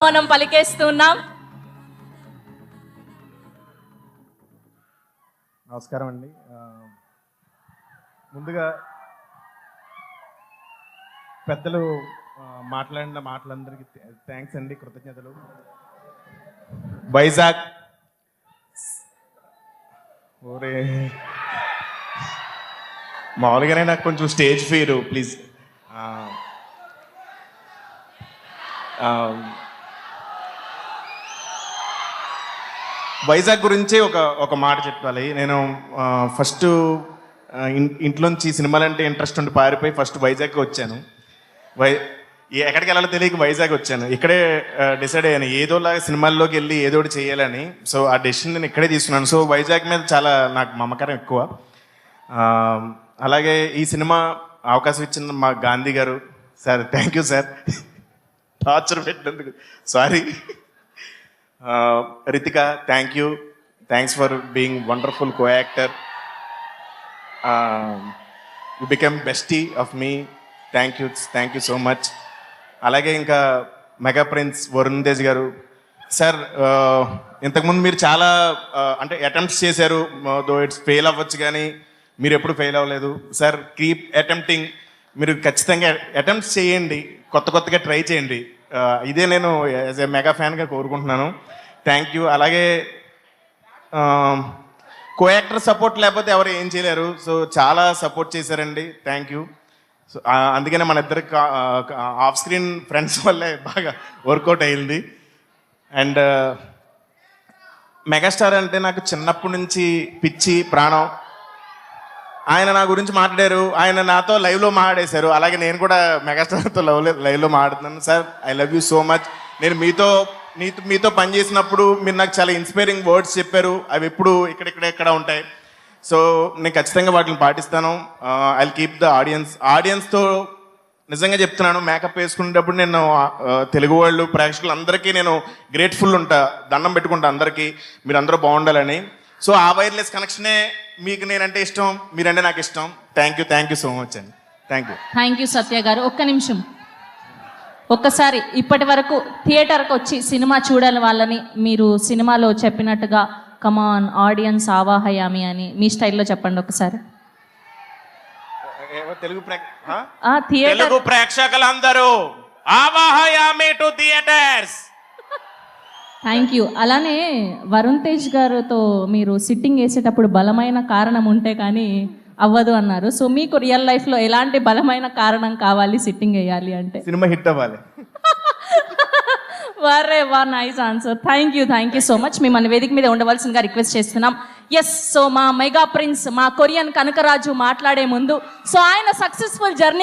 మనం పలికేస్తున్నాం. నమస్కారం అండి. ముందుగా పెద్దలు మాట్లాడిన మాటలందరికీ థ్యాంక్స్ అండి, కృతజ్ఞతలు. వైజాగ్ ఓరే మామూలుగానే నాకు కొంచెం స్టేజ్ ఫీరు, ప్లీజ్. వైజాగ్ గురించి ఒక మాట చెప్పాలి. నేను ఫస్ట్ ఇంట్లోంచి సినిమాలంటే ఇంట్రెస్ట్ ఉండి పారిపోయి ఫస్ట్ వైజాగ్కి వచ్చాను. ఎక్కడికి వెళ్ళాలో తెలియక వైజాగ్ వచ్చాను. ఇక్కడే డిసైడ్ అయ్యాను ఏదోలాగా సినిమాల్లోకి వెళ్ళి ఏదో ఒకటి చేయాలని. సో ఆ డెసిషన్ నేను ఇక్కడే తీసుకున్నాను. సో వైజాగ్ మీద చాలా నాకు మమకారం ఎక్కువ. అలాగే ఈ సినిమా అవకాశం ఇచ్చిన మా గాంధీ గారు sir, thank you sir, torture పెట్టినందుకు sorry. Ritika, thank you, thanks for being wonderful co actor. You become bestie of me, thank you so much. అలాగే ఇంకా మెగా ప్రిన్స్ వరుణ్ తేజ్ గారు సార్, ఇంతకుముందు మీరు చాలా అంటే అటెంప్ట్స్ చేశారు, దో ఇట్స్ ఫెయిల్ అవ్వచ్చు కానీ మీరు ఎప్పుడు ఫెయిల్ అవ్వలేదు సార్. కీప్ అటెంప్టింగ్, మీరు ఖచ్చితంగా అటెంప్ట్స్ చేయండి, కొత్తగా ట్రై చేయండి. ఇదే నేను యాజ్ ఏ మెగా ఫ్యాన్గా కోరుకుంటున్నాను. Thank you. అలాగే కో యాక్టర్ సపోర్ట్ లేకపోతే ఎవరు ఏం చేయలేరు. సో చాలా సపోర్ట్ చేశారండి, థ్యాంక్ యూ. సో అందుకనే మన ఇద్దరు ఆఫ్ స్క్రీన్ ఫ్రెండ్స్ వల్లే బాగా వర్కౌట్ అయ్యింది. అండ్ మెగాస్టార్ అంటే నాకు చిన్నప్పటి నుంచి పిచ్చి ప్రాణం. ఆయన నా గురించి మాట్లాడారు, ఆయన నాతో లైవ్లో మాట్లాడేశారు. అలాగే నేను కూడా మెగాస్టార్తో లైవ్లో మాట్లాడుతున్నాను. Sir, I love you so much. నేను మీతో పనిచేసినప్పుడు మీరు నాకు చాలా ఇన్స్పైరింగ్ వర్డ్స్ చెప్పారు. అవి ఎప్పుడు ఇక్కడ ఉంటాయి. సో నేను ఖచ్చితంగా వాటిని పాటిస్తాను. ఐ విల్ కీప్ ద ఆడియన్స్తో నిజంగా చెప్తున్నాను. మేకప్ వేసుకునేటప్పుడు నేను తెలుగు వాళ్ళు ప్రేక్షకులందరికీ నేను గ్రేట్ఫుల్ ఉంటా, దండం పెట్టుకుంటా అందరికీ, మీరు అందరూ బాగుండాలని. సో ఆ వైర్లెస్ కనెక్షనే మీకు నేనంటే ఇష్టం, మీరంటే నాకు ఇష్టం. థ్యాంక్ యూ సో మచ్ అండి. థ్యాంక్ యూ సత్య గారు. ఒక్క నిమిషం, ఒక్కసారి ఇప్పటి వరకు థియేటర్కి వచ్చి సినిమా చూడాలి వాళ్ళని మీరు సినిమాలో చెప్పినట్టుగా కమాన్ ఆడియన్స్ ఆవాహయామి అని మీ స్టైల్లో చెప్పండి ఒకసారి. తెలుగు ప్రేక్షకులందరూ ఆవాహయామి టు థియేటర్స్. Thank you. అలానే వరుణ్ తేజ్ గారితో మీరు సిట్టింగ్ వేసేటప్పుడు బలమైన కారణం ఉంటే కానీ అవ్వదు అన్నారు. సో మీకు రియల్ లైఫ్లో ఎలాంటి బలమైన కారణం కావాలి సిట్టింగ్ వేయాలి అంటే? సినిమా హిట్ అవ్వాలి. వా nice answer. Thank you so much. మిమ్మల్ని వేదిక మీద ఉండవలసిందిగా రిక్వెస్ట్ చేస్తున్నాం. ఎస్, సో మా మెగా ప్రిన్స్, మా కొరియన్ కనకరాజు మాట్లాడే ముందు, సో ఆయన సక్సెస్ఫుల్ జర్నీ